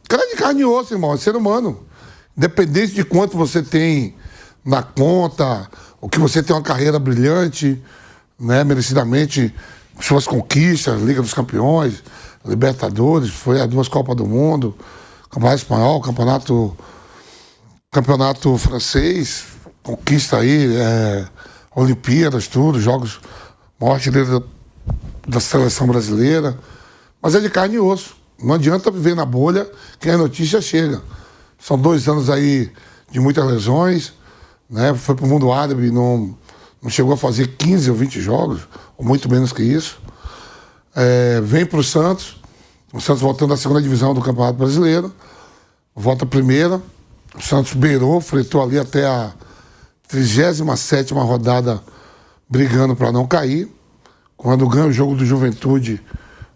Cara de carne e osso, irmão, é ser humano. Independente de quanto você tem na conta, o que você tem uma carreira brilhante, né, merecidamente, suas conquistas, Liga dos Campeões, Libertadores, foi as 2 Copas do Mundo, Campeonato Espanhol, Campeonato Francês, conquista aí, Olimpíadas, tudo, jogos, maior artilheiro da seleção brasileira. Mas é de carne e osso. Não adianta viver na bolha que a notícia chega. São 2 anos aí de muitas lesões, né? Foi pro mundo árabe, não chegou a fazer 15 ou 20 jogos, ou muito menos que isso. Vem pro Santos, o Santos voltando à 2ª divisão do Campeonato Brasileiro, volta à 1ª, o Santos beirou, fretou ali até a 37ª rodada brigando para não cair. Quando ganha o jogo do Juventude,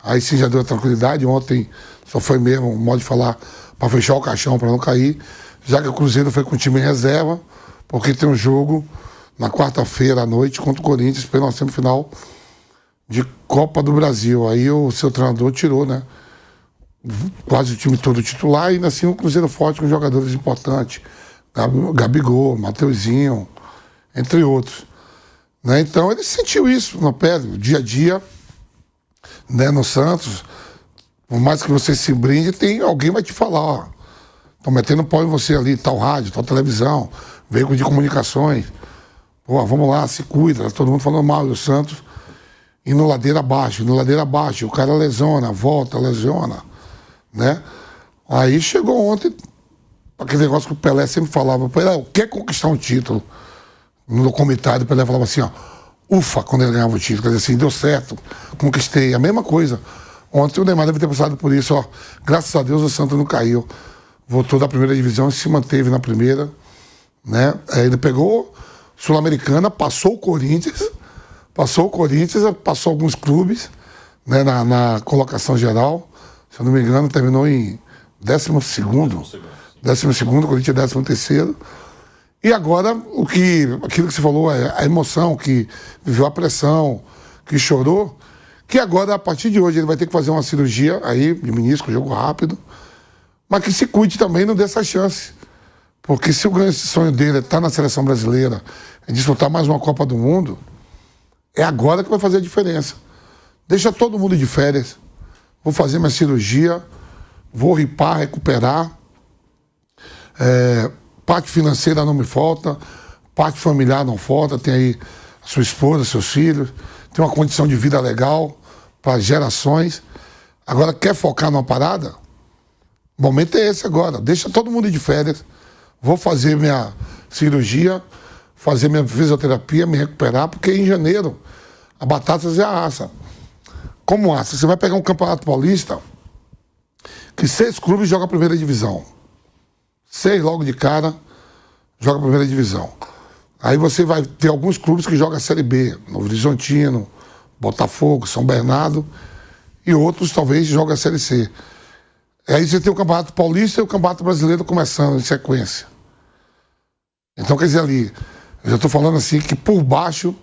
aí sim já deu tranquilidade. Ontem só foi mesmo, um modo de falar, para fechar o caixão, para não cair. Já que o Cruzeiro foi com o time em reserva, porque tem um jogo na quarta-feira à noite contra o Corinthians, pela semifinal de Copa do Brasil. Aí o seu treinador tirou, né? Quase o time todo titular, e ainda assim o Cruzeiro forte com jogadores importantes. Gabigol, Mateuzinho, entre outros. Né? Então ele sentiu isso na pele, dia a dia, né, no Santos. Por mais que você se brinde, alguém vai te falar, ó, estão metendo pau em você ali, tal rádio, tal televisão, veículo de comunicações. Pô, vamos lá, se cuida, todo mundo falando mal. E o Santos indo ladeira abaixo, o cara lesiona, volta, lesiona, né? Aí chegou ontem aquele negócio que o Pelé sempre falava, Pelé, quer conquistar um título? No documentário, o Pelé falava assim, ó, ufa, quando ele ganhava o título, quer dizer assim, deu certo, conquistei. A mesma coisa. Ontem o Neymar deve ter passado por isso, ó. Graças a Deus o Santos não caiu. Voltou da 1ª divisão e se manteve na 1ª, né? Ele pegou Sul-Americana, passou o Corinthians, passou alguns clubes, né, na colocação geral. Se eu não me engano, terminou em 12º. 12º, Corinthians 13º. E agora, aquilo que você falou, a emoção, que viveu a pressão, que chorou, que agora, a partir de hoje, ele vai ter que fazer uma cirurgia aí, de menisco, jogo rápido, mas que se cuide também, não dê essa chance. Porque se o grande sonho dele é estar na seleção brasileira, é disputar mais uma Copa do Mundo, é agora que vai fazer a diferença. Deixa todo mundo de férias, vou fazer minha cirurgia, vou ripar, recuperar, parte financeira não me falta, parte familiar não falta, tem aí a sua esposa, seus filhos, tem uma condição de vida legal para gerações. Agora, quer focar numa parada? O momento é esse agora. Deixa todo mundo ir de férias, vou fazer minha cirurgia, fazer minha fisioterapia, me recuperar, porque em janeiro a batata já assa. Como assa? Você vai pegar um Campeonato Paulista que 6 clubes jogam a 1ª divisão. 6 logo de cara joga a 1ª divisão. Aí você vai ter alguns clubes que jogam a Série B, Novo Horizontino, Botafogo, São Bernardo, e outros talvez jogam a Série C. Aí você tem o Campeonato Paulista e o Campeonato Brasileiro começando em sequência. Então, quer dizer, ali, eu já estou falando assim que por baixo,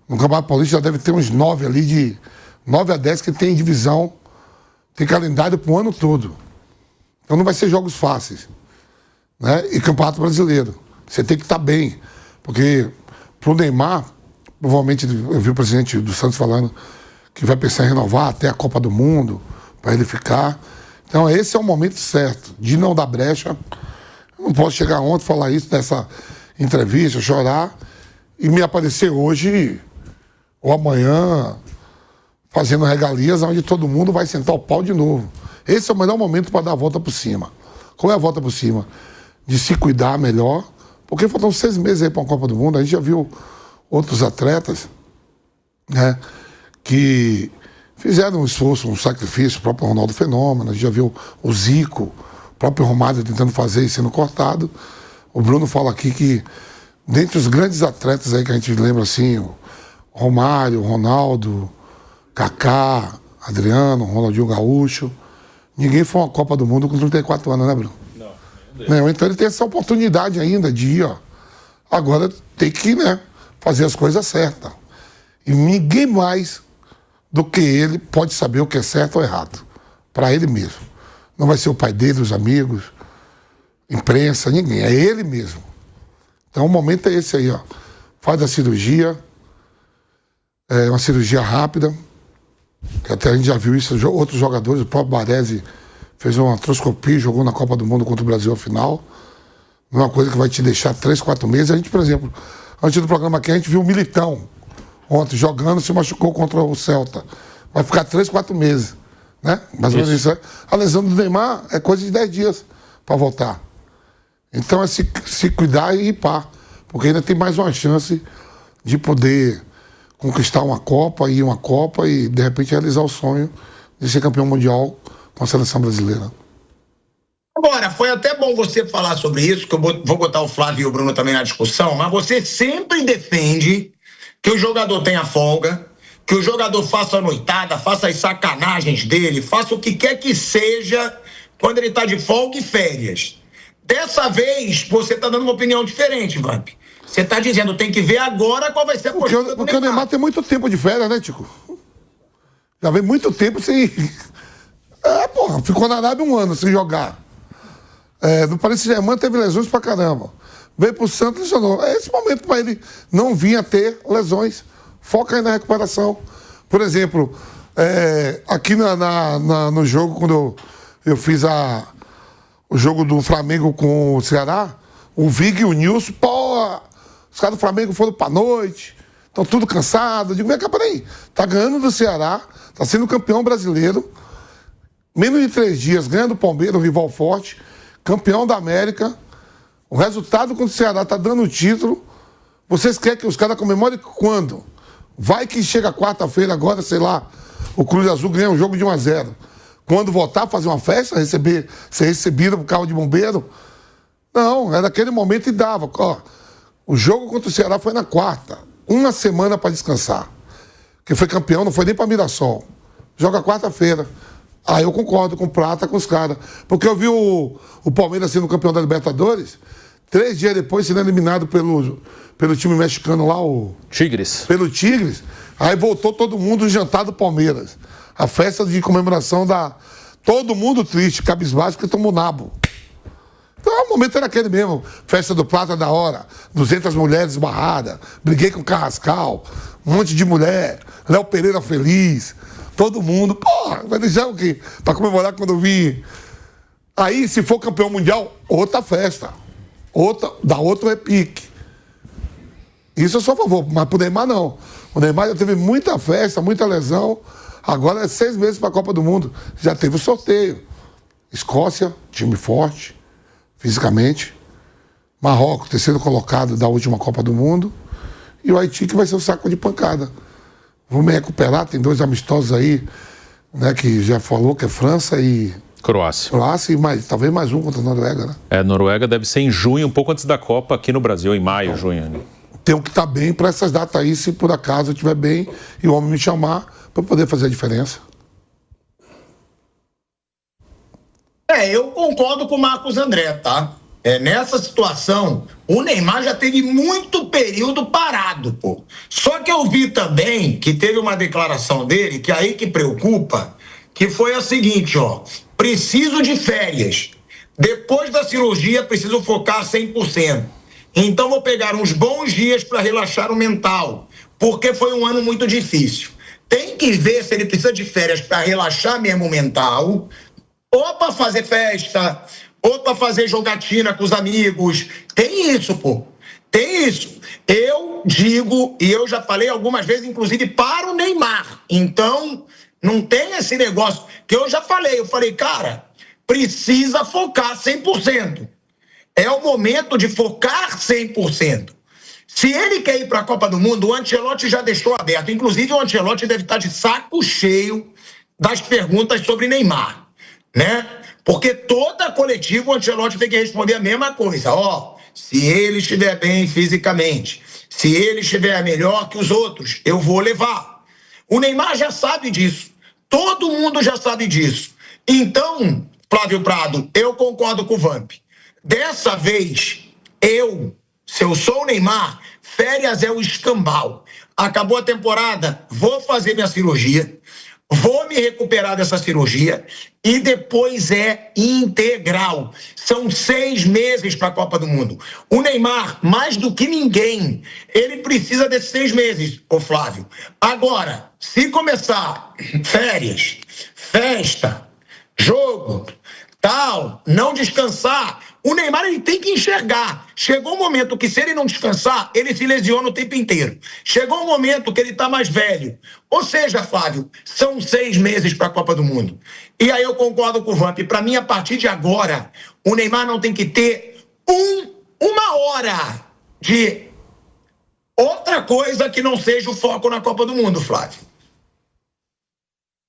no Campeonato Paulista já deve ter uns 9 ali, de 9 a 10 que tem divisão, tem calendário para o ano todo. Então não vai ser jogos fáceis. Né? E Campeonato Brasileiro. Você tem que estar bem. Porque pro Neymar, provavelmente eu vi o presidente do Santos falando que vai pensar em renovar até a Copa do Mundo, para ele ficar. Então esse é o momento certo, de não dar brecha. Eu não posso chegar ontem, falar isso nessa entrevista, chorar, e me aparecer hoje ou amanhã fazendo regalias onde todo mundo vai sentar o pau de novo. Esse é o melhor momento para dar a volta por cima. Qual é a volta por cima? De se cuidar melhor, porque faltam 6 meses aí para a Copa do Mundo. A gente já viu outros atletas, né, que fizeram um esforço, um sacrifício, o próprio Ronaldo Fenômeno, a gente já viu o Zico, o próprio Romário tentando fazer e sendo cortado. O Bruno fala aqui que, dentre os grandes atletas aí que a gente lembra assim, o Romário, o Ronaldo, Kaká, Adriano, Ronaldinho Gaúcho, ninguém foi a uma Copa do Mundo com 34 anos, né, Bruno? Não, então ele tem essa oportunidade ainda de ir, ó. Agora tem que, né, fazer as coisas certas. E ninguém mais do que ele pode saber o que é certo ou errado. Para ele mesmo. Não vai ser o pai dele, os amigos, imprensa, ninguém. É ele mesmo. Então o momento é esse aí, ó. Faz a cirurgia. É uma cirurgia rápida. Que até a gente já viu isso, outros jogadores, o próprio Baresi fez uma artroscopia e jogou na Copa do Mundo contra o Brasil ao final. Não é uma coisa que vai te deixar 3, 4 meses. A gente, por exemplo, antes do programa aqui, a gente viu o Militão ontem jogando, se machucou contra o Celta. Vai ficar 3, 4 meses. Né? Mais ou menos isso. A lesão do Neymar é coisa de 10 dias para voltar. Então é se cuidar e ir pá. Porque ainda tem mais uma chance de poder conquistar uma Copa e de repente realizar o sonho de ser campeão mundial com a seleção brasileira. Agora, foi até bom você falar sobre isso, que eu vou botar o Flávio e o Bruno também na discussão, mas você sempre defende que o jogador tenha folga, que o jogador faça a noitada, faça as sacanagens dele, faça o que quer que seja quando ele está de folga e férias. Dessa vez, você está dando uma opinião diferente, Vamp. Você está dizendo, tem que ver agora qual vai ser a postura do Neymar. Porque o Neymar tem muito tempo de férias, né, Tico? Já vem muito tempo sem... porra, ficou na Arábia 1 ano sem jogar. No Paris Saint-Germain teve lesões pra caramba. Veio pro Santos e lesionou. É esse momento pra ele não vir a ter lesões. Foca aí na recuperação. Por exemplo, aqui no jogo, quando eu fiz o jogo do Flamengo com o Ceará, o Vig e o Nilson, os caras do Flamengo foram pra noite, estão tudo cansados. Eu digo, vem cá, peraí, tá ganhando do Ceará, tá sendo campeão brasileiro, menos de 3 dias, ganha do Palmeiras, um rival forte, campeão da América, o resultado contra o Ceará tá dando o título. Vocês querem que os caras comemorem quando? Vai que chega quarta-feira agora, sei lá, o Cruz Azul ganha um jogo de 1-0. Quando voltar a fazer uma festa, ser recebido por carro de bombeiro? Não, era aquele momento e dava. Ó, o jogo contra o Ceará foi na quarta. Uma semana para descansar. Quem foi campeão não foi nem para Mirassol. Joga quarta-feira. Aí eu concordo com o Prata, com os caras. Porque eu vi o Palmeiras sendo campeão da Libertadores, 3 dias depois sendo eliminado pelo time mexicano lá, o... Tigres. Pelo Tigres. Aí voltou todo mundo jantar do Palmeiras. A festa de comemoração da... Todo mundo triste, cabisbaixo, porque tomou nabo. Então o momento era aquele mesmo. Festa do Prata da hora. 200 mulheres barradas. Briguei com o Carrascal. Um monte de mulher. Léo Pereira feliz. Todo mundo. Porra, vai deixar o quê? Pra comemorar quando eu vi. Aí, se for campeão mundial, outra festa. Da outro repique. Isso eu sou a favor, mas pro Neymar não. O Neymar já teve muita festa, muita lesão. Agora é 6 meses pra Copa do Mundo. Já teve o sorteio. Escócia, time forte, fisicamente. Marrocos, 3º colocado da última Copa do Mundo. E o Haiti, que vai ser o saco de pancada. Vamos recuperar, tem 2 amistosos aí, né, que já falou que é França e... Croácia. Croácia e talvez mais um contra a Noruega, né? Noruega deve ser em junho, um pouco antes da Copa, aqui no Brasil, em maio, junho. Né? Tem que estar bem para essas datas aí, se por acaso eu estiver bem e o homem me chamar para poder fazer a diferença. Eu concordo com o Marcos André, tá? Nessa situação, o Neymar já teve muito período parado, pô. Só que eu vi também que teve uma declaração dele, que aí que preocupa, que foi a seguinte, ó. Preciso de férias. Depois da cirurgia, preciso focar 100%. Então vou pegar uns bons dias para relaxar o mental, porque foi um ano muito difícil. Tem que ver se ele precisa de férias para relaxar mesmo o mental, ou para fazer festa, ou para fazer jogatina com os amigos. Tem isso, pô. Tem isso. Eu digo, e eu já falei algumas vezes, inclusive, para o Neymar. Então, não tem esse negócio que eu já falei. Eu falei, cara, precisa focar 100%. É o momento de focar 100%. Se ele quer ir para a Copa do Mundo, o Ancelotti já deixou aberto. Inclusive, o Ancelotti deve estar de saco cheio das perguntas sobre Neymar, né? Porque toda coletiva o Ancelotti tem que responder a mesma coisa. Ó, se ele estiver bem fisicamente, se ele estiver melhor que os outros, eu vou levar. O Neymar já sabe disso. Todo mundo já sabe disso. Então, Flávio Prado, eu concordo com o Vamp. Dessa vez, se eu sou o Neymar, férias é o escambau. Acabou a temporada, vou fazer minha cirurgia. vou me recuperar dessa cirurgia e depois é integral. São 6 meses para a Copa do Mundo. O Neymar, mais do que ninguém, ele precisa desses 6 meses, ô Flávio. Agora, se começar férias, festa, jogo, tal, não descansar, o Neymar ele tem que enxergar. Chegou um momento que, se ele não descansar, ele se lesiona o tempo inteiro. Chegou um momento que ele está mais velho. Ou seja, Flávio, são 6 meses para a Copa do Mundo. E aí eu concordo com o Vamp. Para mim, a partir de agora, o Neymar não tem que ter uma hora de outra coisa que não seja o foco na Copa do Mundo, Flávio.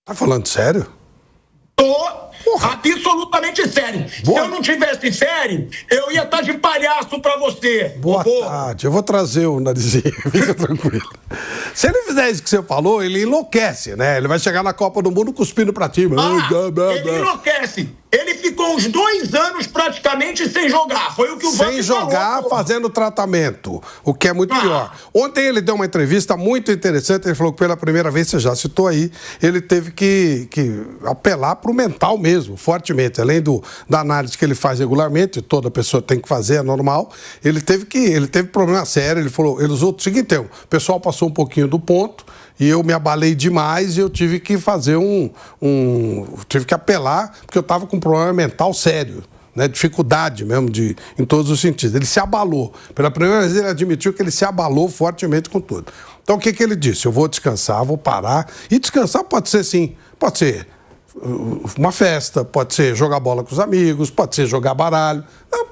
Tá falando sério? Tô absolutamente sério. Se eu não tivesse sério, eu ia estar de palhaço pra você. Boa tarde. Eu vou trazer o narizinho. Fica tranquilo. Se ele fizer isso que você falou, ele enlouquece, né? Ele vai chegar na Copa do Mundo cuspindo pra ti. Ele enlouquece. Ele ficou uns 2 anos praticamente sem jogar. Foi o que o Vamp Sem jogar, falou, fazendo tratamento, o que é muito pior. Ontem ele deu uma entrevista muito interessante, ele falou que pela primeira vez, você já citou aí, ele teve que apelar pro mental mesmo, fortemente. Além da análise que ele faz regularmente, toda pessoa tem que fazer, é normal, ele teve problema sério, ele falou, ele usou o seguinte, o pessoal passou um pouquinho do ponto, e eu me abalei demais e eu tive que fazer tive que apelar, porque eu estava com um problema mental sério, né? Dificuldade mesmo, em todos os sentidos. Ele se abalou. Pela primeira vez ele admitiu que ele se abalou fortemente com tudo. Então o que ele disse? Eu vou descansar, vou parar. E descansar pode ser sim, pode ser uma festa, pode ser jogar bola com os amigos, pode ser jogar baralho. Não,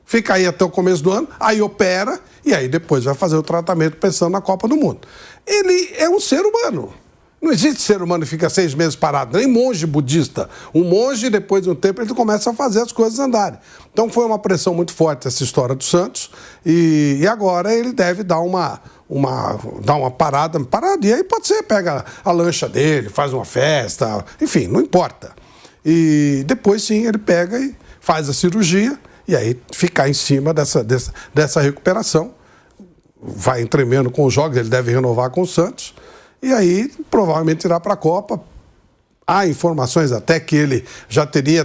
fica aí até o começo do ano, aí opera e aí depois vai fazer o tratamento pensando na Copa do Mundo. Ele é um ser humano. Não existe ser humano que fica 6 meses parado, nem monge budista. Um monge, depois de um tempo, ele começa a fazer as coisas andarem. Então foi uma pressão muito forte essa história do Santos e agora ele deve dar uma parada, e aí pode ser, pega a lancha dele, faz uma festa, enfim, não importa. E depois sim ele pega e faz a cirurgia e aí ficar em cima dessa recuperação. Vai tremendo com os jogos, ele deve renovar com o Santos, e aí provavelmente irá para a Copa. Há informações até que ele já teria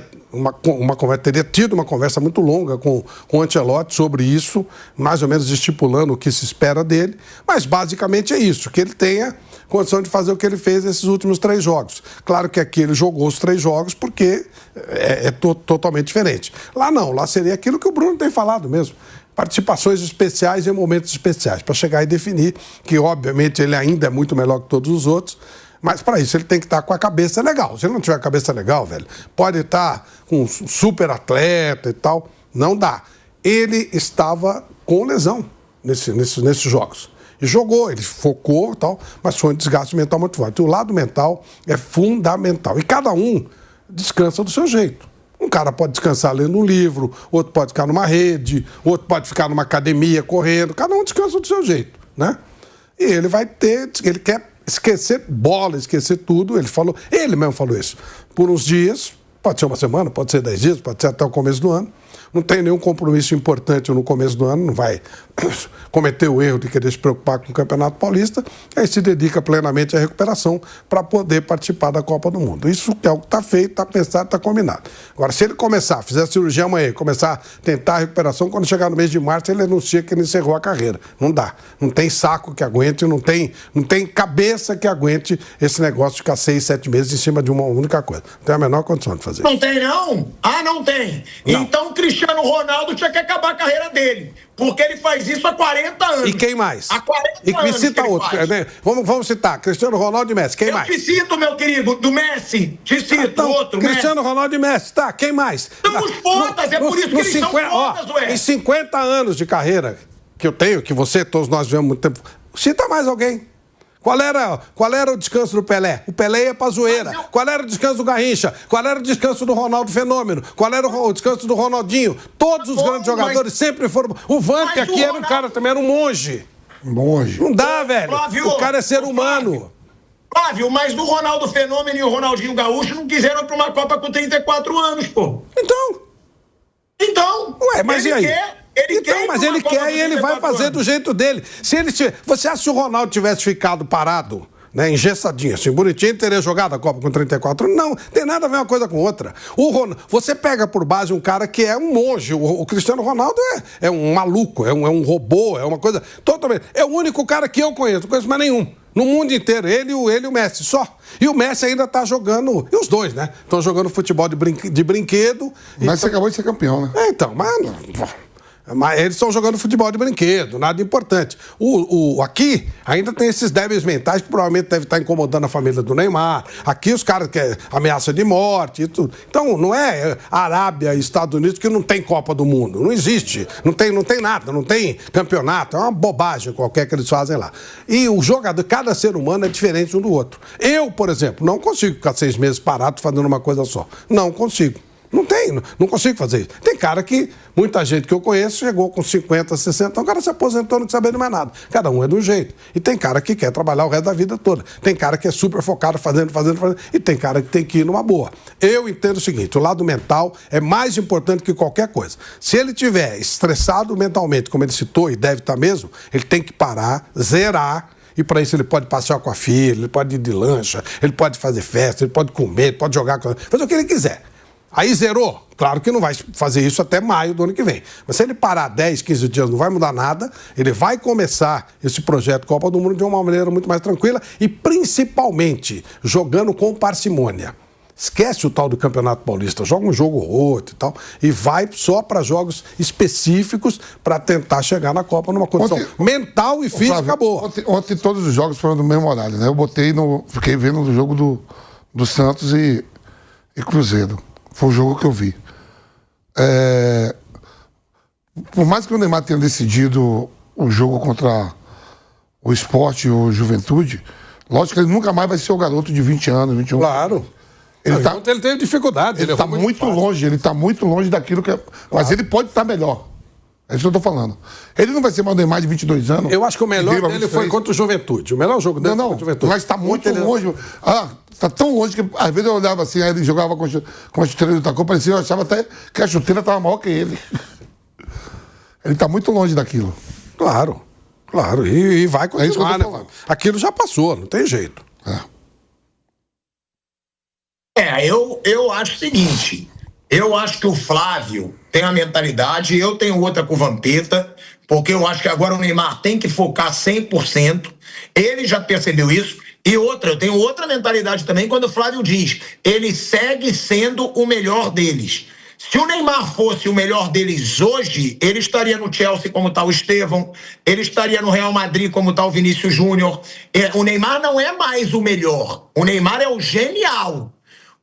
teria tido uma conversa muito longa com o Ancelotti sobre isso, mais ou menos estipulando o que se espera dele, mas basicamente é isso, que ele tenha condição de fazer o que ele fez nesses últimos 3 jogos. Claro que aqui ele jogou os 3 jogos porque é totalmente diferente. Lá não, lá seria aquilo que o Bruno tem falado mesmo. Participações especiais em momentos especiais, para chegar e definir que, obviamente, ele ainda é muito melhor que todos os outros, mas para isso ele tem que estar com a cabeça legal. Se ele não tiver a cabeça legal, velho, pode estar com um super atleta e tal, não dá. Ele estava com lesão nesses jogos. E jogou, ele focou e tal, mas foi um desgaste mental muito forte. O lado mental é fundamental. E cada um descansa do seu jeito. Um cara pode descansar lendo um livro, outro pode ficar numa rede, outro pode ficar numa academia correndo, cada um descansa do seu jeito, né? E ele ele quer esquecer bola, esquecer tudo, ele mesmo falou isso, por uns dias, pode ser uma semana, pode ser 10 dias, pode ser até o começo do ano, não tem nenhum compromisso importante no começo do ano, não vai cometer o erro de querer se preocupar com o Campeonato Paulista, aí se dedica plenamente à recuperação para poder participar da Copa do Mundo. Isso é o que está feito, está pensado, está combinado. Agora, se ele fizer a cirurgia amanhã, começar a tentar a recuperação, quando chegar no mês de março, ele anuncia que ele encerrou a carreira. Não dá. Não tem saco que aguente, não tem cabeça que aguente esse negócio de ficar 6, 7 meses em cima de uma única coisa. Não tem a menor condição de fazer. Não tem, não? Ah, não tem. Não. Então o Cristiano Ronaldo tinha que acabar a carreira dele. Porque ele faz isso há 40 anos. E quem mais? Há 40 anos. Me cita outro. Vamos citar. Cristiano Ronaldo e Messi. Quem mais? Eu te cito, meu querido, do Messi. Te cito, então, outro. Cristiano Ronaldo e Messi. Tá, quem mais? São os fodas, é por isso que eles são fodas, ué. Em 50 anos de carreira que eu tenho, que você, todos nós vivemos muito tempo, cita mais alguém. Qual era o descanso do Pelé? O Pelé ia pra zoeira. Qual era o descanso do Garrincha? Qual era o descanso do Ronaldo Fenômeno? Qual era o descanso do Ronaldinho? Todos os grandes jogadores sempre foram... O Vamp aqui era um cara, também era um monge. Monge. Não dá, velho. Flávio, o cara é ser humano. Flávio, mas o Ronaldo Fenômeno e o Ronaldinho Gaúcho não quiseram ir pra uma Copa com 34 anos, pô. Então. Ué, mas e aí? Ele quer e ele vai fazer do jeito dele. Se ele você acha que se o Ronaldo tivesse ficado parado né, engessadinho, assim, bonitinho, teria jogado a Copa com 34? Não, tem nada a ver uma coisa com outra. Você pega por base um cara que é um monge, o Cristiano Ronaldo é um maluco, é um robô, é uma coisa totalmente... É o único cara que eu conheço, não conheço mais nenhum. No mundo inteiro, ele e o Messi, só. E o Messi ainda tá jogando, e os dois, né? Estão jogando futebol de brinquedo. O Messi acabou de ser campeão, né? Então, mas eles estão jogando futebol de brinquedo, nada importante. Aqui ainda tem esses débeis mentais que provavelmente devem estar incomodando a família do Neymar. Aqui os caras querem ameaça de morte e tudo. Então não é Arábia e Estados Unidos que não tem Copa do Mundo. Não existe. Não tem nada, não tem campeonato. É uma bobagem qualquer que eles fazem lá. E o jogador, cada ser humano é diferente um do outro. Eu, por exemplo, não consigo ficar 6 meses parado fazendo uma coisa só. Não consigo. Não consigo fazer isso. Tem cara que, muita gente que eu conheço, chegou com 50, 60, então o cara se aposentou, não quer saber de mais nada. Cada um é de um jeito. E tem cara que quer trabalhar o resto da vida toda. Tem cara que é super focado, fazendo. E tem cara que tem que ir numa boa. Eu entendo o seguinte, o lado mental é mais importante que qualquer coisa. Se ele estiver estressado mentalmente, como ele citou, e deve estar mesmo, ele tem que parar, zerar. E para isso ele pode passear com a filha, ele pode ir de lancha, ele pode fazer festa, ele pode comer, ele pode jogar, fazer o que ele quiser. Aí zerou? Claro que não vai fazer isso até maio do ano que vem. Mas se ele parar 10, 15 dias, não vai mudar nada, ele vai começar esse projeto Copa do Mundo de uma maneira muito mais tranquila e principalmente jogando com parcimônia. Esquece o tal do Campeonato Paulista, joga um jogo ou outro e tal, e vai só para jogos específicos para tentar chegar na Copa numa condição mental e física Flávio, boa. Ontem todos os jogos foram do mesmo horário, né? Eu fiquei vendo o jogo do Santos e Cruzeiro. Foi o jogo que eu vi. Por mais que o Neymar tenha decidido o jogo contra o Sport e o Juventude, lógico que ele nunca mais vai ser o garoto de 20 anos, 21 anos. Claro. Ele teve dificuldade. Ele está muito longe, ele está muito longe daquilo que é. Mas ele pode estar melhor. É isso que eu estou falando. Ele não vai ser mais o Neymar de 22 anos. Eu acho que o melhor dele foi contra o Juventude. O melhor jogo dele foi contra o Juventude. Mas está muito longe. Está tão longe que às vezes eu olhava assim, aí ele jogava com a chuteira do Tacô, parecia, eu achava até que a chuteira estava maior que ele. Ele está muito longe daquilo. Claro. E vai continuar, né? Aquilo já passou, não tem jeito. Eu acho o seguinte, eu acho que o Flávio tem a mentalidade, eu tenho outra com o Vampeta, porque eu acho que agora o Neymar tem que focar 100%, ele já percebeu isso, e outra, eu tenho outra mentalidade também quando o Flávio diz, ele segue sendo o melhor deles. Se o Neymar fosse o melhor deles hoje, ele estaria no Chelsea como está o Estevão, ele estaria no Real Madrid como está o Vinícius Júnior. O Neymar não é mais o melhor, o Neymar é o genial.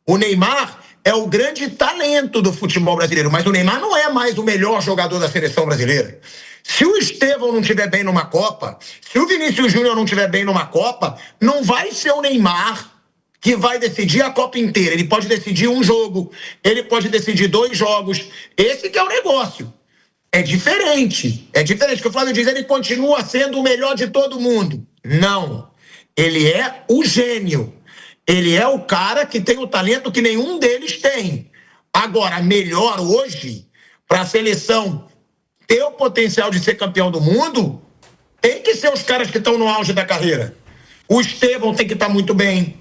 O Neymar é o grande talento do futebol brasileiro, mas o Neymar não é mais o melhor jogador da seleção brasileira. Se o Estevão não estiver bem numa Copa, se o Vinícius Júnior não estiver bem numa Copa, não vai ser o Neymar que vai decidir a Copa inteira. Ele pode decidir um jogo, ele pode decidir 2 jogos. Esse que é o negócio. É diferente, porque o Flávio diz, ele continua sendo o melhor de todo mundo. Não, ele é o gênio. Ele é o cara que tem o talento que nenhum deles tem. Agora, melhor hoje, para a seleção ter o potencial de ser campeão do mundo, tem que ser os caras que estão no auge da carreira. O Estevão tem que estar muito bem.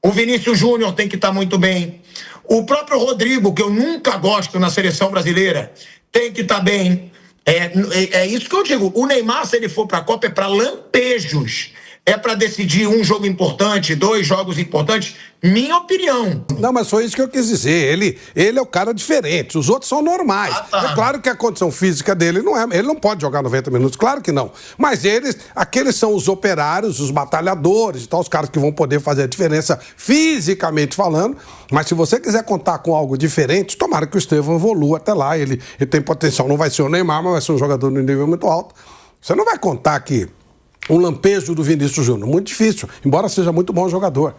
O Vinícius Júnior tem que estar muito bem. O próprio Rodrigo, que eu nunca gosto na seleção brasileira, tem que estar bem. É isso que eu digo. O Neymar, se ele for para a Copa, é para lampejos. É para decidir um jogo importante, 2 jogos importantes, minha opinião. Não, mas foi isso que eu quis dizer. Ele é o cara diferente, os outros são normais. É claro que a condição física dele não é. Ele não pode jogar 90 minutos, claro que não. Mas aqueles são os operários, os batalhadores e tal, os caras que vão poder fazer a diferença fisicamente falando. Mas se você quiser contar com algo diferente, tomara que o Estevão evolua até lá. Ele tem potencial, não vai ser o Neymar, mas vai ser um jogador de nível muito alto. Você não vai contar que um lampejo do Vinícius Júnior, muito difícil, embora seja muito bom jogador.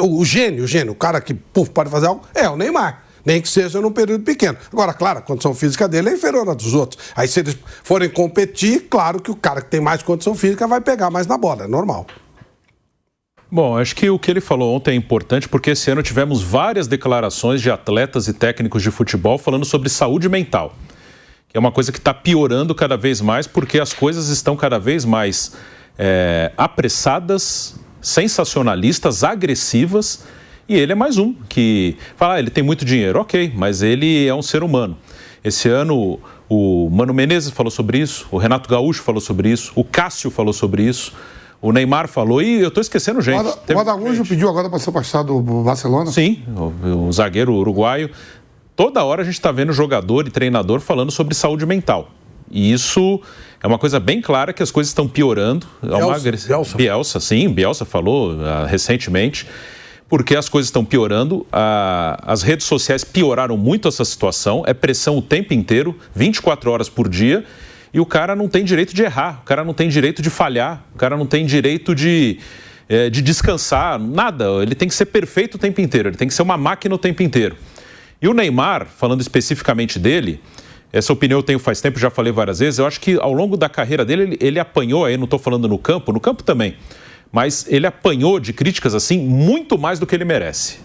O gênio, o cara que pode fazer algo, é o Neymar, nem que seja num período pequeno. Agora, claro, a condição física dele é inferior à dos outros. Aí se eles forem competir, claro que o cara que tem mais condição física vai pegar mais na bola, é normal. Bom, acho que o que ele falou ontem é importante porque esse ano tivemos várias declarações de atletas e técnicos de futebol falando sobre saúde mental. É uma coisa que está piorando cada vez mais porque as coisas estão cada vez mais apressadas, sensacionalistas, agressivas, e ele é mais um que fala, ele tem muito dinheiro, ok, mas ele é um ser humano. Esse ano o Mano Menezes falou sobre isso, o Renato Gaúcho falou sobre isso, o Cássio falou sobre isso, o Neymar falou, e eu estou esquecendo gente. O Araújo pediu agora para ser afastado do Barcelona? Sim, o zagueiro uruguaio. Toda hora a gente está vendo jogador e treinador falando sobre saúde mental. E isso é uma coisa bem clara que as coisas estão piorando. Bielsa falou recentemente, porque as coisas estão piorando. As redes sociais pioraram muito essa situação, é pressão o tempo inteiro, 24 horas por dia, e o cara não tem direito de errar, o cara não tem direito de falhar, o cara não tem direito de descansar, nada. Ele tem que ser perfeito o tempo inteiro, ele tem que ser uma máquina o tempo inteiro. E o Neymar, falando especificamente dele, essa opinião eu tenho faz tempo, já falei várias vezes, eu acho que ao longo da carreira dele, ele apanhou, aí não estou falando no campo também, mas ele apanhou de críticas assim muito mais do que ele merece.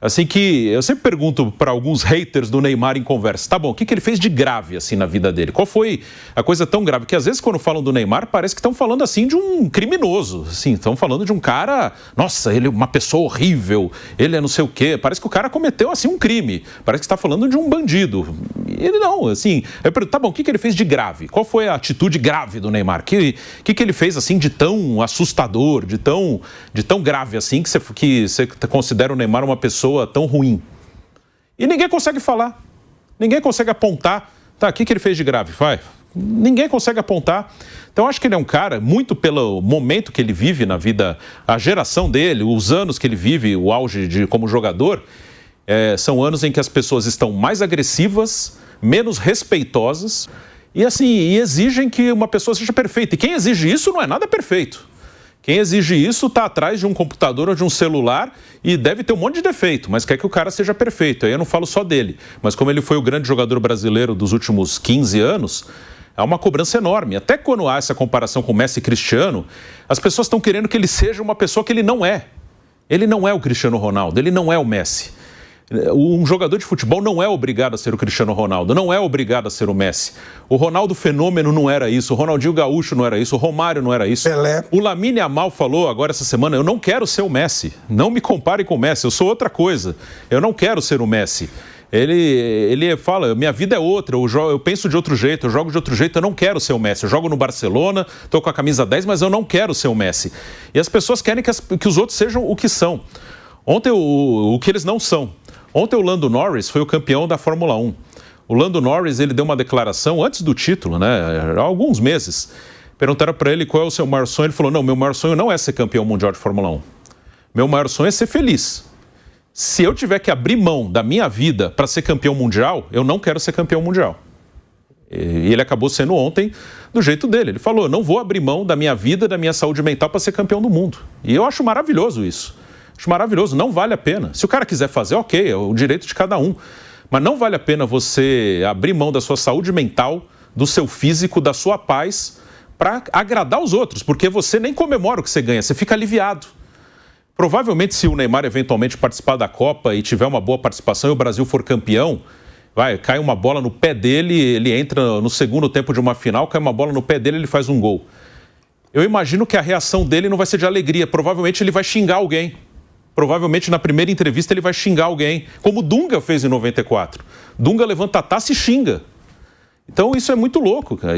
Assim que eu sempre pergunto para alguns haters do Neymar em conversa, tá bom, o que ele fez de grave assim na vida dele? Qual foi a coisa tão grave? Que às vezes quando falam do Neymar parece que estão falando assim de um criminoso, assim, estão falando de um cara, nossa, ele é uma pessoa horrível, ele é não sei o quê, parece que o cara cometeu assim um crime, parece que está falando de um bandido. E ele não, assim, eu pergunto, tá bom, o que ele fez de grave? Qual foi a atitude grave do Neymar? O que ele fez assim de tão assustador, de tão grave assim que você considera o Neymar uma pessoa tão ruim? E ninguém consegue falar, ninguém consegue apontar, tá, o que ele fez de grave? Ninguém consegue apontar. Então acho que ele é um cara, muito pelo momento que ele vive na vida, a geração dele, os anos que ele vive, o auge como jogador, são anos em que as pessoas estão mais agressivas, menos respeitosas e exigem que uma pessoa seja perfeita. E quem exige isso não é nada perfeito. Quem exige isso está atrás de um computador ou de um celular e deve ter um monte de defeito, mas quer que o cara seja perfeito. Aí eu não falo só dele, mas como ele foi o grande jogador brasileiro dos últimos 15 anos, há uma cobrança enorme. Até quando há essa comparação com Messi e Cristiano, as pessoas estão querendo que ele seja uma pessoa que ele não é. Ele não é o Cristiano Ronaldo, ele não é o Messi. Um jogador de futebol não é obrigado a ser o Cristiano Ronaldo, não é obrigado a ser o Messi. O Ronaldo Fenômeno não era isso, o Ronaldinho Gaúcho não era isso, o Romário não era isso. Pelé. O Lamine Yamal falou agora essa semana, eu não quero ser o Messi, não me compare com o Messi, eu sou outra coisa, eu não quero ser o Messi. Ele fala, minha vida é outra, eu penso de outro jeito, eu jogo de outro jeito, eu não quero ser o Messi. Eu jogo no Barcelona, estou com a camisa 10, mas eu não quero ser o Messi. E as pessoas querem que os outros sejam o que são. Ontem, o que eles não são. Ontem o Lando Norris foi o campeão da Fórmula 1. O Lando Norris, ele deu uma declaração antes do título, né, há alguns meses. Perguntaram para ele qual é o seu maior sonho. Ele falou, não, meu maior sonho não é ser campeão mundial de Fórmula 1. Meu maior sonho é ser feliz. Se eu tiver que abrir mão da minha vida para ser campeão mundial, eu não quero ser campeão mundial. E ele acabou sendo ontem do jeito dele. Ele falou, eu não vou abrir mão da minha vida, da minha saúde mental para ser campeão do mundo. E eu acho maravilhoso isso. Acho maravilhoso, não vale a pena. Se o cara quiser fazer, ok, é o direito de cada um. Mas não vale a pena você abrir mão da sua saúde mental, do seu físico, da sua paz, para agradar os outros, porque você nem comemora o que você ganha, você fica aliviado. Provavelmente, se o Neymar eventualmente participar da Copa e tiver uma boa participação e o Brasil for campeão, cai uma bola no pé dele, ele entra no segundo tempo de uma final, cai uma bola no pé dele, ele faz um gol. Eu imagino que a reação dele não vai ser de alegria, provavelmente ele vai xingar alguém. Provavelmente na primeira entrevista ele vai xingar alguém, como o Dunga fez em 94. Dunga levanta a taça e xinga. Então isso é muito louco, cara.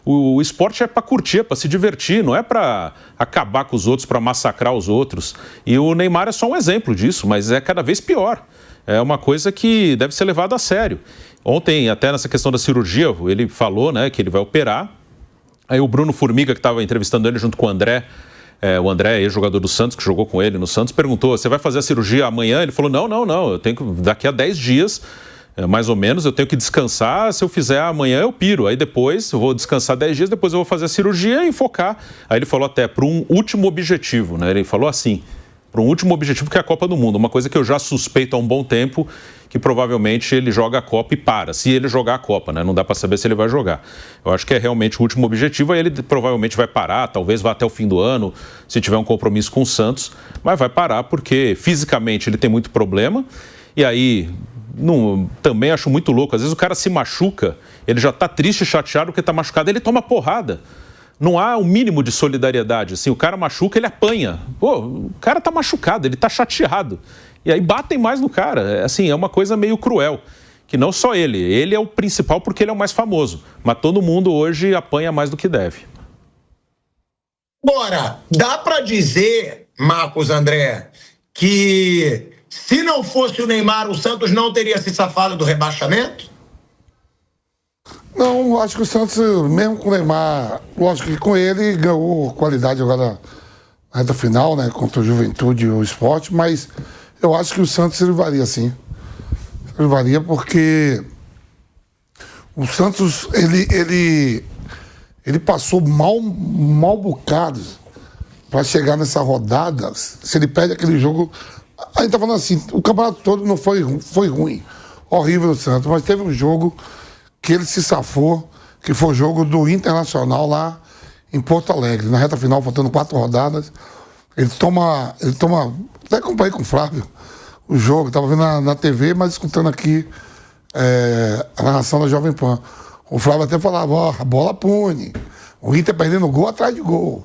O esporte é para curtir, é para se divertir, não é para acabar com os outros, para massacrar os outros. E o Neymar é só um exemplo disso, mas é cada vez pior. É uma coisa que deve ser levada a sério. Ontem, até nessa questão da cirurgia, ele falou, né, que ele vai operar. Aí o Bruno Formiga, que estava entrevistando ele junto com o André, ex-jogador do Santos, que jogou com ele no Santos, perguntou, você vai fazer a cirurgia amanhã? Ele falou, não, eu tenho que, daqui a 10 dias, mais ou menos, eu tenho que descansar, se eu fizer amanhã eu piro, aí depois eu vou descansar 10 dias, depois eu vou fazer a cirurgia e focar. Aí ele falou até, para um último objetivo, né? Ele falou assim, para um último objetivo que é a Copa do Mundo, uma coisa que eu já suspeito há um bom tempo, que provavelmente ele joga a Copa e para, se ele jogar a Copa, né? Não dá para saber se ele vai jogar. Eu acho que é realmente o último objetivo, aí ele provavelmente vai parar, talvez vá até o fim do ano, se tiver um compromisso com o Santos, mas vai parar porque fisicamente ele tem muito problema, e aí também acho muito louco, às vezes o cara se machuca, ele já está triste, chateado porque está machucado, ele toma porrada. não há o mínimo de solidariedade. Assim, o cara machuca, ele apanha. Pô, o cara tá machucado, ele tá chateado. E aí batem mais no cara. Assim, é uma coisa meio cruel. Que não só ele é o principal porque ele é o mais famoso. Mas todo mundo hoje apanha mais do que deve. Agora, dá para dizer, Marcos André, que se não fosse o Neymar, o Santos não teria se safado do rebaixamento? Não, acho que o Santos, mesmo com o Neymar, lógico que com ele ganhou qualidade agora na reta final, né, contra o Juventude e o Sport, mas eu acho que o Santos ele varia sim. Ele varia porque o Santos, ele passou mal bocados para chegar nessa rodada. Se ele perde aquele jogo, a gente tá falando assim, o campeonato todo não foi ruim, horrível o Santos, mas teve um jogo que ele se safou, que foi o jogo do Internacional lá em Porto Alegre, na reta final, faltando 4 rodadas. Ele toma, até acompanhei com o Flávio o jogo, estava vendo na TV, mas escutando aqui a narração da Jovem Pan. O Flávio até falava, ó, a bola pune, o Inter perdendo gol atrás de gol.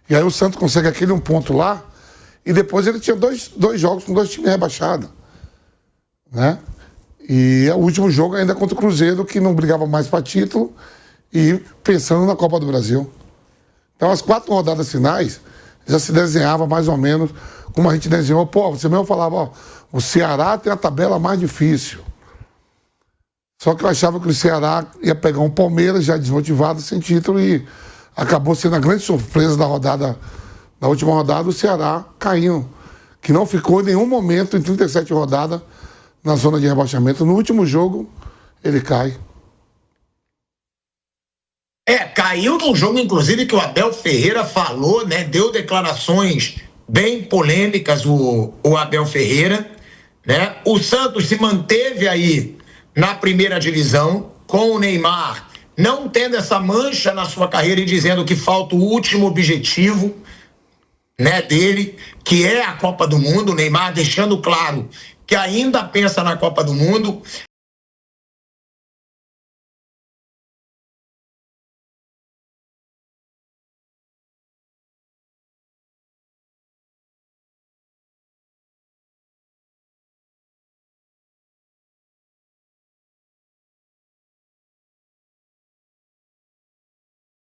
E aí o Santos consegue aquele 1 ponto lá, e depois ele tinha dois jogos com 2 times rebaixados, né? E o último jogo ainda contra o Cruzeiro, que não brigava mais para título, e pensando na Copa do Brasil. Então as 4 rodadas finais já se desenhava mais ou menos como a gente desenhou. Pô, você mesmo falava, ó, o Ceará tem a tabela mais difícil. Só que eu achava que o Ceará ia pegar um Palmeiras já desmotivado, sem título, e acabou sendo a grande surpresa da última rodada, o Ceará caiu, que não ficou em nenhum momento em 37 rodadas na zona de rebaixamento. No último jogo, ele cai. Caiu num jogo, inclusive, que o Abel Ferreira falou, né? Deu declarações bem polêmicas, o Abel Ferreira, né? O Santos se manteve aí na primeira divisão, com o Neymar não tendo essa mancha na sua carreira e dizendo que falta o último objetivo, né, dele, que é a Copa do Mundo. O Neymar deixando claro que ainda pensa na Copa do Mundo.